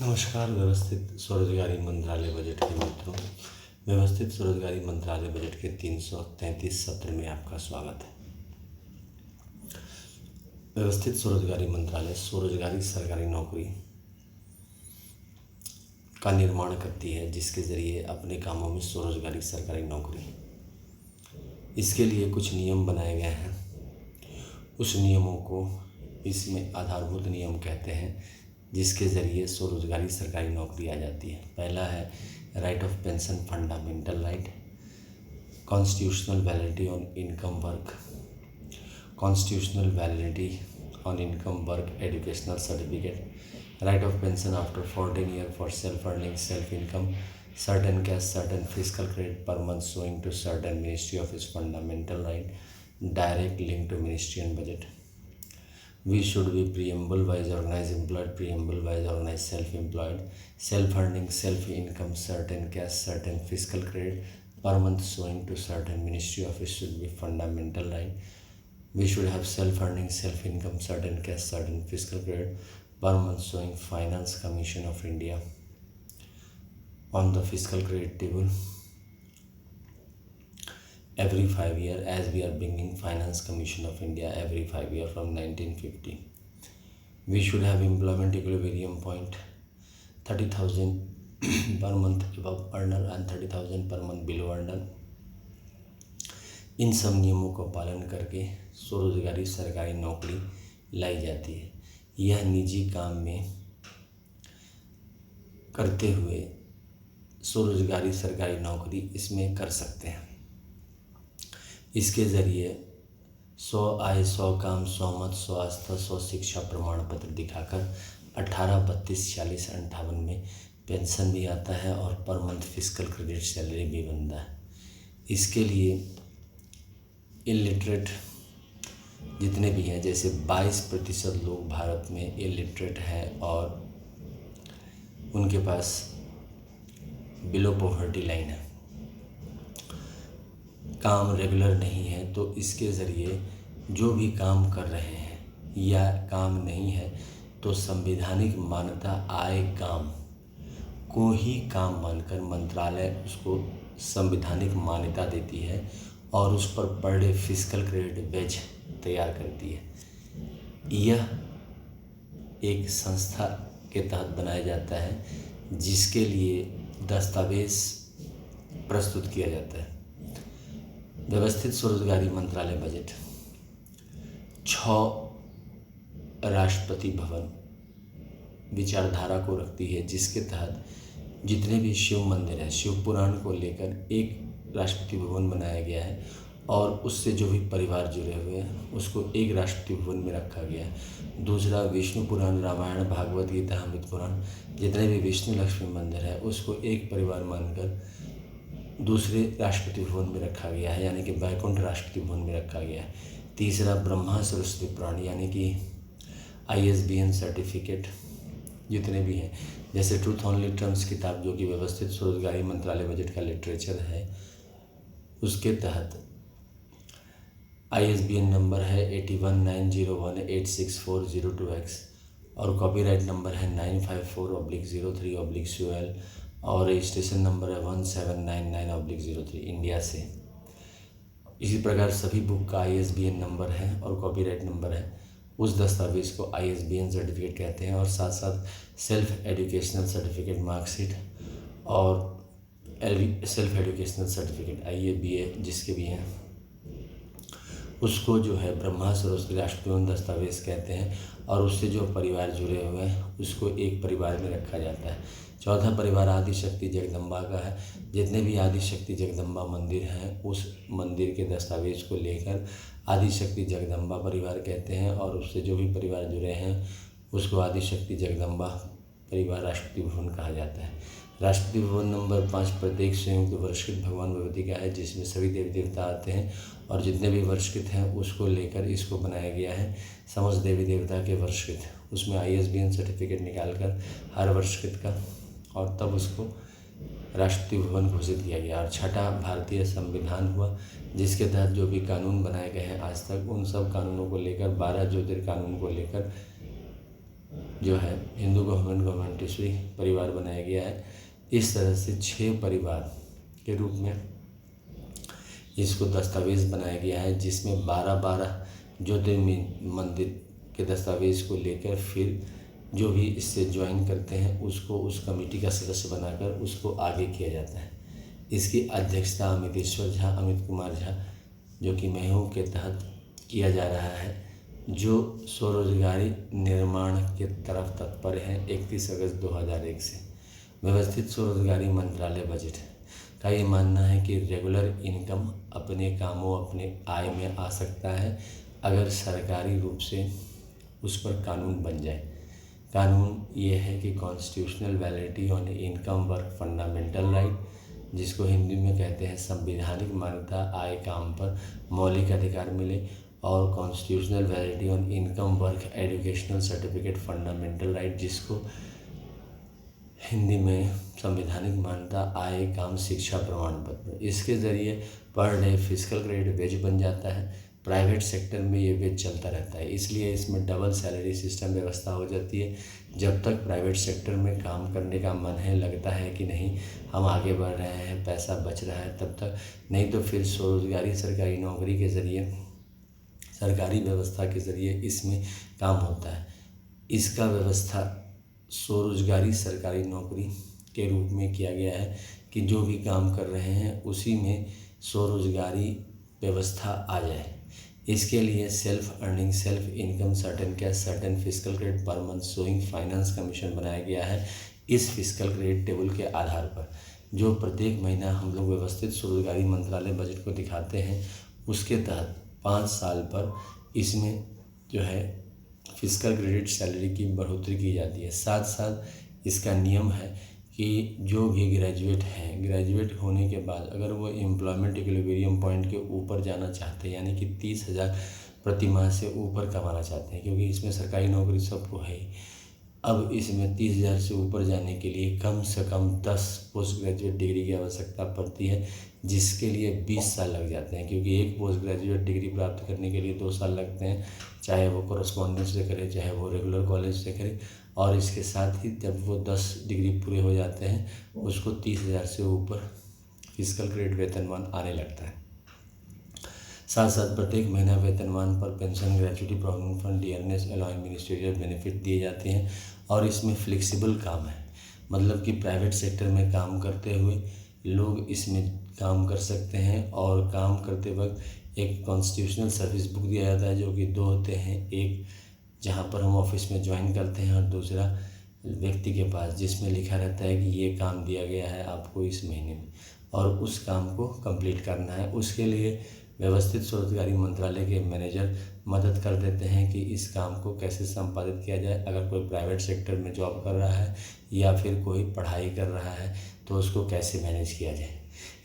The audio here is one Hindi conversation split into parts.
नमस्कार। व्यवस्थित स्वरोजगारी मंत्रालय बजट के मित्रों, व्यवस्थित स्वरोजगारी मंत्रालय बजट के 333 सत्र में आपका स्वागत है। व्यवस्थित स्वरोजगारी मंत्रालय स्वरोजगारी सरकारी नौकरी का निर्माण करती है, जिसके ज़रिए अपने कामों में स्वरोजगारी सरकारी नौकरी, इसके लिए कुछ नियम बनाए गए हैं। उस नियमों को इसमें आधारभूत नियम कहते हैं, जिसके ज़रिए स्वरोजगारी सरकारी नौकरी आ जाती है। पहला है right of pension, fundamental right, constitutional validity on income work, constitutional validity on income work educational certificate, right of pension after 14 year for self earning self income, certain cash certain physical credit per month showing to certain ministry office, fundamental right, direct link to ministry and budget. We should be preamble wise organized employed, preamble wise organized self-employed, self-earning, self-income, certain cash, certain fiscal credit per month showing to certain ministry office should be fundamental right. We should have self-earning, self-income, certain cash, certain fiscal credit per month showing Finance Commission of India on the fiscal credit table every 5 years, as we are bringing Finance Commission of India every 5 years from 1950. We should have employment equilibrium point 30,000 per month above earner and 30,000 per month below earner। इन सब नियमों का पालन करके स्वरोजगारी सरकारी नौकरी लाई जाती है। यह निजी काम में करते हुए स्वरोजगारी सरकारी नौकरी इसमें कर सकते हैं। इसके ज़रिए 100 आय 100 काम 100 मत 100 आस्था 100 शिक्षा प्रमाण पत्र दिखाकर 18, 32, 46, 58 में पेंशन भी आता है और per month physical credit salary भी बनता है। इसके लिए इलिटरेट जितने भी हैं, जैसे 22% लोग भारत में इलिटरेट हैं और उनके पास बिलो पॉवर्टी लाइन है, काम रेगुलर नहीं है, तो इसके ज़रिए जो भी काम कर रहे हैं या काम नहीं है तो संवैधानिक मान्यता आय काम को ही काम मानकर मंत्रालय उसको संवैधानिक मान्यता देती है और उस पर per day physical credit veg तैयार करती है। यह एक संस्था के तहत बनाया जाता है, जिसके लिए दस्तावेज प्रस्तुत किया जाता है। व्यवस्थित स्वरोजगारी मंत्रालय बजट 6 राष्ट्रपति भवन विचारधारा को रखती है, जिसके तहत जितने भी शिव मंदिर हैं, शिव पुराण को लेकर एक राष्ट्रपति भवन बनाया गया है और उससे जो भी परिवार जुड़े हुए हैं उसको एक राष्ट्रपति भवन में रखा गया है। दूसरा, विष्णु पुराण, रामायण, भागवत गीता, अमृत पुराण, जितने भी विष्णु लक्ष्मी मंदिर है उसको एक परिवार मानकर दूसरे राष्ट्रपति भवन में रखा गया है, यानी कि बैकुंठ राष्ट्रपति भवन में रखा गया है। तीसरा, ब्रह्मा सरस्वती पुराण, यानी कि ISBN सर्टिफिकेट जितने भी हैं, जैसे ट्रूथ ओनली टर्म्स किताब जो कि व्यवस्थित स्वरोजगारी मंत्रालय बजट का लिटरेचर है, उसके तहत ISBN नंबर है 8190186402X और कॉपीराइट नंबर है 954/03/CL और रजिस्ट्रेशन नंबर है 1799/03 इंडिया से। इसी प्रकार सभी बुक का ISBN नंबर है और कॉपीराइट नंबर है। उस दस्तावेज़ को ISBN सर्टिफिकेट कहते हैं और साथ साथ सेल्फ एजुकेशनल सर्टिफिकेट, मार्कशीट और सेल्फ एजुकेशनल सर्टिफिकेट IABA जिसके भी हैं, उसको जो है ब्रह्मा सरस्वती राष्ट्रपति भवन दस्तावेज़ कहते हैं और उससे जो परिवार जुड़े हुए हैं उसको एक परिवार में रखा जाता है। चौथा परिवार आदिशक्ति जगदम्बा का है। जितने भी आदिशक्ति जगदम्बा मंदिर हैं उस मंदिर के दस्तावेज को लेकर आदिशक्ति जगदम्बा परिवार कहते हैं और उससे जो भी परिवार जुड़े हैं उसको आदिशक्ति जगदम्बा परिवार राष्ट्रपति भवन कहा जाता है। राष्ट्रपति भवन नंबर 5 प्रत्येक संयुक्त वर्षकृत भगवान भगवती का है, जिसमें सभी देवी देवता आते हैं और जितने भी वर्षकृत हैं उसको लेकर इसको बनाया गया है। समस्त देवी देवता के वर्षकृत, उसमें ISBN सर्टिफिकेट निकालकर हर वर्षकृत का और तब उसको राष्ट्रपति भवन घोषित किया गया। और छठा, भारतीय संविधान हुआ, जिसके तहत जो भी कानून बनाए गए हैं आज तक उन सब कानूनों को लेकर 12 ज्योतिर्कानून को लेकर जो है हिंदू गवर्नमेंट ईश्वरी परिवार बनाया गया है। इस तरह से 6 परिवार के रूप में इसको दस्तावेज़ बनाया गया है, जिसमें 12-12 ज्योतिर्लिंग मंदिर के दस्तावेज़ को लेकर फिर जो भी इससे ज्वाइन करते हैं उसको उस कमेटी का सदस्य बनाकर उसको आगे किया जाता है। इसकी अध्यक्षता अमित कुमार झा जो कि महू के तहत किया जा रहा है, जो स्वरोजगारी निर्माण के तरफ तत्पर हैं 31 अगस्त 2001 से। व्यवस्थित स्वरोजगारी मंत्रालय बजट का ये मानना है कि रेगुलर इनकम अपने कामों अपने आय में आ सकता है अगर सरकारी रूप से उस पर कानून बन जाए। कानून ये है कि constitutional validity on income work fundamental right, जिसको हिंदी में कहते हैं संवैधानिक मान्यता आय काम पर मौलिक अधिकार मिले, और constitutional validity on income work educational certificate fundamental right, जिसको हिंदी में संवैधानिक मान्यता आय काम शिक्षा प्रमाण पत्र। इसके ज़रिए per day physical credit veg बन जाता है। प्राइवेट सेक्टर में ये वेज चलता रहता है, इसलिए इसमें डबल सैलरी सिस्टम व्यवस्था हो जाती है। जब तक प्राइवेट सेक्टर में काम करने का मन है, लगता है कि नहीं हम आगे बढ़ रहे हैं, पैसा बच रहा है, तब तक, नहीं तो फिर स्वरोजगारी सरकारी नौकरी के ज़रिए सरकारी व्यवस्था के ज़रिए इसमें काम होता है। इसका व्यवस्था स्वरोजगारी सरकारी नौकरी के रूप में किया गया है कि जो भी काम कर रहे हैं उसी में स्वरोजगारी व्यवस्था आ जाए। इसके लिए self earning self income certain cash certain physical credit per month showing finance commission बनाया गया है। इस फिजिकल क्रेडिट टेबल के आधार पर जो प्रत्येक महीना हम लोग व्यवस्थित स्वरोजगारी मंत्रालय बजट को दिखाते हैं, उसके तहत 5 साल पर इसमें जो है फिजिकल क्रेडिट सैलरी की बढ़ोतरी की जाती है। साथ साथ इसका नियम है कि जो भी ग्रेजुएट हैं, ग्रेजुएट होने के बाद अगर वो एम्प्लॉयमेंट इक्विलिब्रियम पॉइंट के ऊपर जाना चाहते हैं, यानी कि 30,000 प्रति माह से ऊपर कमाना चाहते हैं, क्योंकि इसमें सरकारी नौकरी सबको है। अब इसमें 30,000 से ऊपर जाने के लिए कम से कम 10 पोस्ट ग्रेजुएट डिग्री की आवश्यकता पड़ती है, जिसके लिए 20 साल लग जाते हैं, क्योंकि एक पोस्ट ग्रेजुएट डिग्री प्राप्त करने के लिए 2 साल लगते हैं, चाहे वो कोरस्पॉन्डेंस से करे चाहे वो रेगुलर कॉलेज से करे। और इसके साथ ही जब वो 10 डिग्री पूरे हो जाते हैं, उसको 30,000 से ऊपर फिजिकल क्रेडिट वेतनमान आने लगता है। साथ साथ प्रत्येक महीना वेतनमान पर pension, gratuity, provident fund, dearness allowance, ministerial benefit दिए जाते हैं। और इसमें फ्लेक्सिबल काम है, मतलब कि प्राइवेट सेक्टर में काम करते हुए लोग इसमें काम कर सकते हैं। और काम करते वक्त एक कॉन्स्टिट्यूशनल सर्विस बुक दिया जाता है, जो कि 2 होते हैं, एक जहां पर हम ऑफिस में ज्वाइन करते हैं और दूसरा व्यक्ति के पास, जिसमें लिखा रहता है कि ये काम दिया गया है आपको इस महीने में और उस काम को कंप्लीट करना है। उसके लिए व्यवस्थित स्वरोजगारी मंत्रालय के मैनेजर मदद कर देते हैं कि इस काम को कैसे संपादित किया जाए। अगर कोई प्राइवेट सेक्टर में जॉब कर रहा है या फिर कोई पढ़ाई कर रहा है तो उसको कैसे मैनेज किया जाए,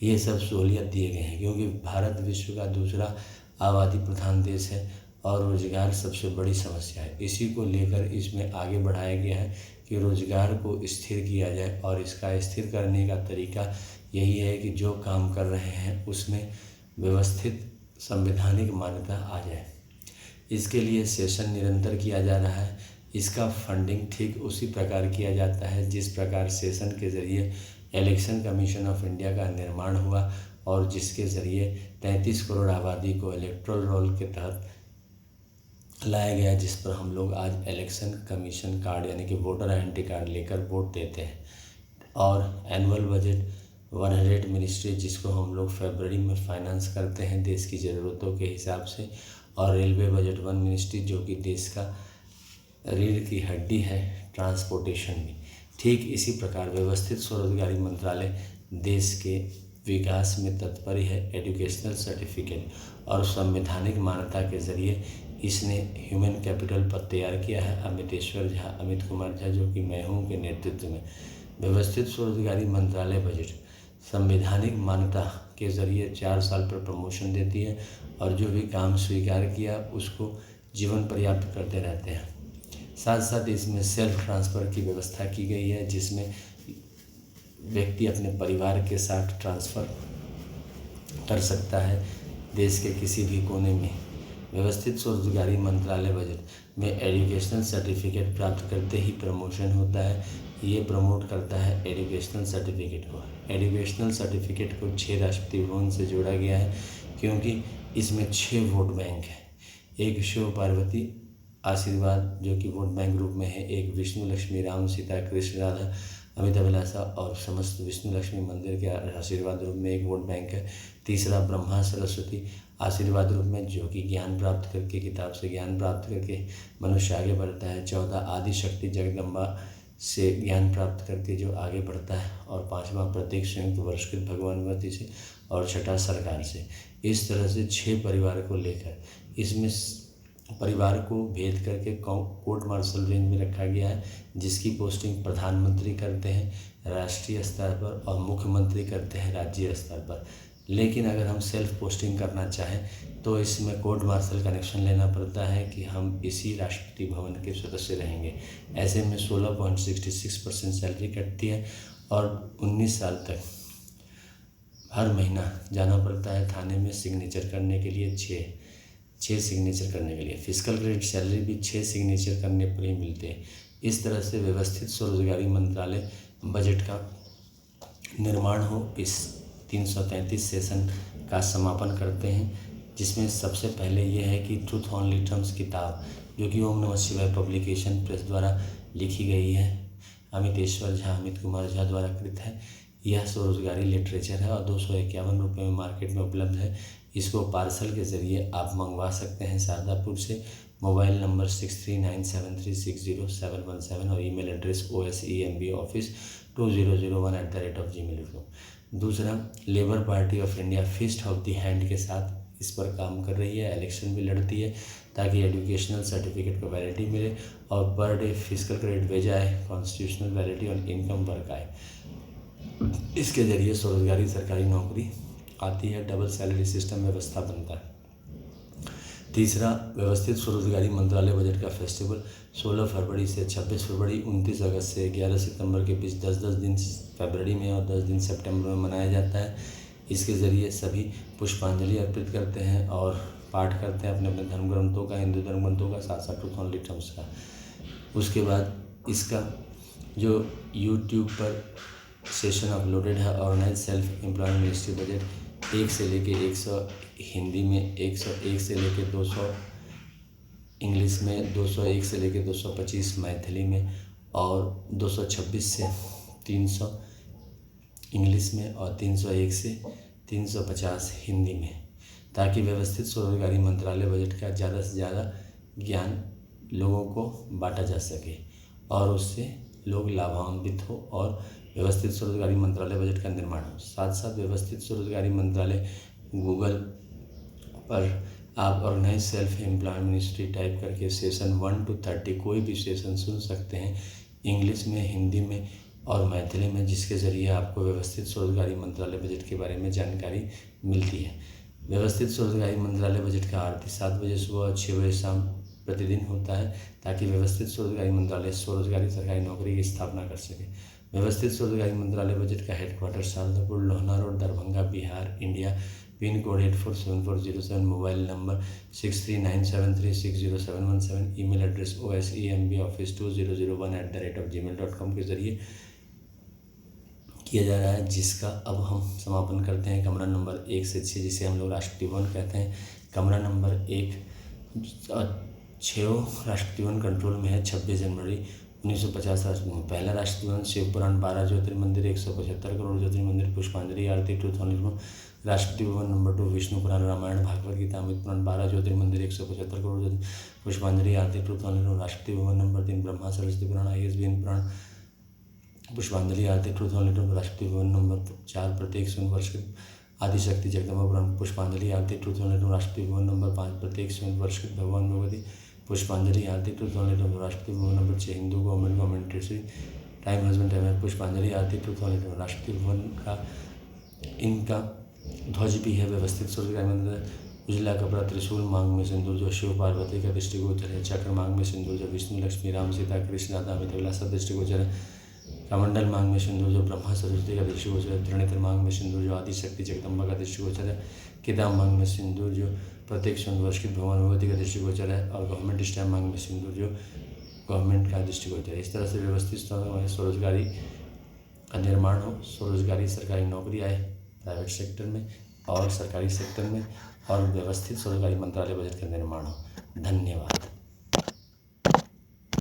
ये सब सहूलियत दिए गए हैं। क्योंकि भारत विश्व का दूसरा आबादी प्रधान देश है और रोजगार सबसे बड़ी समस्या है। इसी को लेकर इसमें आगे बढ़ाया गया है कि रोजगार को स्थिर किया जाए, और इसका स्थिर करने का तरीका यही है कि जो काम कर रहे हैं उसमें व्यवस्थित संवैधानिक मान्यता आ जाए। इसके लिए सेशन निरंतर किया जा रहा है। इसका फंडिंग ठीक उसी प्रकार किया जाता है जिस प्रकार सेशन के ज़रिए इलेक्शन कमीशन ऑफ इंडिया का निर्माण हुआ और जिसके ज़रिए 33 करोड़ आबादी को इलेक्टोरल रोल के तहत लाया गया, जिस पर हम लोग आज इलेक्शन कमीशन कार्ड यानी कि वोटर आइडेंटिटी कार्ड लेकर वोट देते हैं। और एनुअल बजट 100 मिनिस्ट्री, जिसको हम लोग फरवरी में फाइनेंस करते हैं देश की ज़रूरतों के हिसाब से। और रेलवे बजट 1 मिनिस्ट्री, जो कि देश का रीढ़ की हड्डी है ट्रांसपोर्टेशन में। ठीक इसी प्रकार व्यवस्थित स्वरोजगारी मंत्रालय देश के विकास में तत्पर है। एजुकेशनल सर्टिफिकेट और संवैधानिक मान्यता के ज़रिए इसने ह्यूमन कैपिटल पर तैयार किया है अमित कुमार झा, जो कि मैं हूँ, के नेतृत्व में। व्यवस्थित स्वरोजगारी मंत्रालय बजट संवैधानिक मान्यता के ज़रिए 4 साल पर प्रमोशन देती है और जो भी काम स्वीकार किया उसको जीवन पर्याप्त करते रहते हैं। साथ साथ इसमें सेल्फ ट्रांसफ़र की व्यवस्था की गई है, जिसमें व्यक्ति अपने परिवार के साथ ट्रांसफ़र कर सकता है देश के किसी भी कोने में। व्यवस्थित स्वरोजगारी मंत्रालय बजट में एजुकेशनल सर्टिफिकेट प्राप्त करते ही प्रमोशन होता है। ये प्रमोट करता है एजुकेशनल सर्टिफिकेट को। एजुकेशनल सर्टिफिकेट को 6 राष्ट्रपति भवन से जोड़ा गया है क्योंकि इसमें 6 वोट बैंक हैं। एक शिव पार्वती आशीर्वाद जो कि वोट बैंक ग्रुप में है, एक विष्णु लक्ष्मी राम सीता कृष्ण राधा अमित अभिलाषा और समस्त विष्णु लक्ष्मी मंदिर के आशीर्वाद रूप में एक वोट बैंक है। तीसरा ब्रह्मा सरस्वती आशीर्वाद रूप में जो कि ज्ञान प्राप्त करके, किताब से ज्ञान प्राप्त करके मनुष्य आगे बढ़ता है। 14 आदि शक्ति जगदम्बा से ज्ञान प्राप्त करके जो आगे बढ़ता है। और 5वां प्रत्येक संयुक्त वर्षकृत भगवानुमति से और 6ठा सरकार से। इस तरह से 6 परिवार को लेकर इसमें परिवार को भेद करके कोर्ट मार्शल रेंज में रखा गया है, जिसकी पोस्टिंग प्रधानमंत्री करते हैं राष्ट्रीय स्तर पर और मुख्यमंत्री करते हैं राज्य स्तर पर। लेकिन अगर हम सेल्फ पोस्टिंग करना चाहें तो इसमें कोर्ट मार्शल कनेक्शन लेना पड़ता है कि हम इसी राष्ट्रपति भवन के सदस्य रहेंगे। ऐसे में 16.66% सैलरी कटती है और 19 साल तक हर महीना जाना पड़ता है थाने में सिग्नेचर करने के लिए, 6 सिग्नेचर करने के लिए। फिजिकल क्रेडिट सैलरी भी 6 सिग्नेचर करने पर ही मिलते हैं। इस तरह से व्यवस्थित स्वरोजगारी मंत्रालय बजट का निर्माण हो इस 333 सेशन का समापन करते हैं, जिसमें सबसे पहले ये है कि ट्रूथ ओनली टर्म्स किताब जो कि ओम नमः शिवाय पब्लिकेशन प्रेस द्वारा लिखी गई है, अमितेश्वर झा अमित कुमार झा द्वारा कृत है। यह स्वरोजगारी लिटरेचर है और 251 रुपये में मार्केट में उपलब्ध है। इसको पार्सल के ज़रिए आप मंगवा सकते हैं शारदापुर से। मोबाइल नंबर 6397360717 और ईमेल एड्रेस osembaoffice2001@gmail.com। दूसरा, labour party of India fist of the hand के साथ इस पर काम कर रही है, इलेक्शन भी लड़ती है ताकि एजुकेशनल सर्टिफिकेट को वैलिडिटी मिले और पर डे फिजिकल क्रेडिट भेजा है, कॉन्स्टिट्यूशनल वैलिडिटी और इनकम वर्क आए। इसके ज़रिए स्वरोजगारी सरकारी नौकरी आती है, डबल सैलरी सिस्टम व्यवस्था बनता है। तीसरा, व्यवस्थित स्वरोजगारी मंत्रालय बजट का फेस्टिवल 16 फरवरी से 26 फरवरी, 29 अगस्त से 11 सितंबर के बीच 10-10 दिन फरवरी में और 10 दिन सितंबर में मनाया जाता है। इसके ज़रिए सभी पुष्पांजलि अर्पित करते हैं और पाठ करते हैं अपने अपने धर्म ग्रंथों का, हिंदू धर्म ग्रंथों का, साथ साथ ट्रूथ ओनली टर्म्स का। उसके बाद इसका जो यूट्यूब पर सेशन अपलोडेड है, organise self employment ministry budget 1 से लेके 100 हिंदी में, 101 से लेके 200 इंग्लिश में, 201 से लेके 225 मैथिली में और 226 से 300 इंग्लिश में और 301 से 350 हिंदी में, ताकि व्यवस्थित स्वरोजगारी मंत्रालय बजट का ज़्यादा से ज़्यादा ज्ञान लोगों को बांटा जा सके और उससे लोग लाभान्वित हो और व्यवस्थित स्वरोजगारी मंत्रालय बजट का निर्माण हो। साथ साथ व्यवस्थित स्वरोजगारी मंत्रालय गूगल पर आप organise self employment ministry type करके सेशन 1 to 30 कोई भी सेशन सुन सकते हैं, इंग्लिश में, हिंदी में और मैथिली में, जिसके ज़रिए आपको व्यवस्थित स्वरोजगारी मंत्रालय बजट के बारे में जानकारी मिलती है। व्यवस्थित स्वरोजगारी मंत्रालय बजट का आरती 7 बजे सुबह और 6 बजे शाम प्रतिदिन होता है, ताकि व्यवस्थित स्वरोजगारी मंत्रालय स्वरोजगारी सरकारी नौकरी की स्थापना कर सके। व्यवस्थित स्वरोजगारी मंत्रालय बजट का headquarter Shardapur, Lohna road, Darbhanga, Bihar, India. Pin code 847407, mobile number 6397360717, email address osembaoffice2001@gmail.com के ज़रिए किया जा रहा है, जिसका अब हम समापन करते हैं। कमरा नंबर 1 से 6, जिसे हम लोग राष्ट्रपति भवन कहते हैं। कमरा नंबर 1 6 राष्ट्रपति भवन कंट्रोल में है। 26 जनवरी 1950 पहला राष्ट्रपति भवन, शिव पुराण 12 ज्योतिर्मंदिर, 175 करोड़ ज्योतिर्मंदिर, पुष्पांजलि आरती truth only Rashtrapati Bhavan number 2 Vishnu पुराण रामायण भागवत गीता अमित पुराण 12 ज्योतिर्मंदिर, 175 करोड़ पुष्पांजलि आरती truth only Rashtrapati Bhavan number 3 Brahma Saraswati पुराण ISBN पुराण पुष्पांजलि आरती truth only Rashtrapati Bhavan number 4 प्रत्येक स्वयं वर्ष आदिशक्ति जगदम्बा पुराण पुष्पांजलि आरती truth only Rashtrapati Bhavan number 5 प्रत्येक स्वयं वर्ष भगवान भगवती पुष्पांजलि आरती truth only Rashtrapati Bhavan number 6 Hindu government treasury time husband time पुष्पांजलि आरती ट्रूथ ओनली राष्ट्रपति भवन का इनका ध्वज भी है। व्यवस्थित स्वरोजगारी मंत्रालय उजला कपड़ा, त्रिशूल मांग में सिंदूर जो शिव पार्वती का दृष्टिगोचर है, चक्र मांग में सिंदूर जो विष्णु लक्ष्मी राम सीता कृष्ण राधा अमित अभिलाषा दृष्टिगोचर है, कमंडल मांग में सिंदूर जो ब्रह्मा सरस्वती का दृष्टिगोचर है, त्रिनेत्र मांग में सिंदूर जो आदिशक्ति जगदम्बा का दृष्टिगोचर है, किताब मांग में सिंदूर जो प्रत्येक सुपुरस्कृत भवन विभूति का दृष्टिगोचर है और गवर्नमेंट स्टैम्प मांग में सिंदूर जो गवर्नमेंट का दृष्टिगोचर है। इस तरह से व्यवस्थित स्वरोजगारी का निर्माण हो, स्वरोजगारी सरकारी नौकरी आए प्राइवेट सेक्टर में और सरकारी सेक्टर में, और व्यवस्थित स्वरोजगारी मंत्रालय बजट का निर्माण हो। धन्यवाद।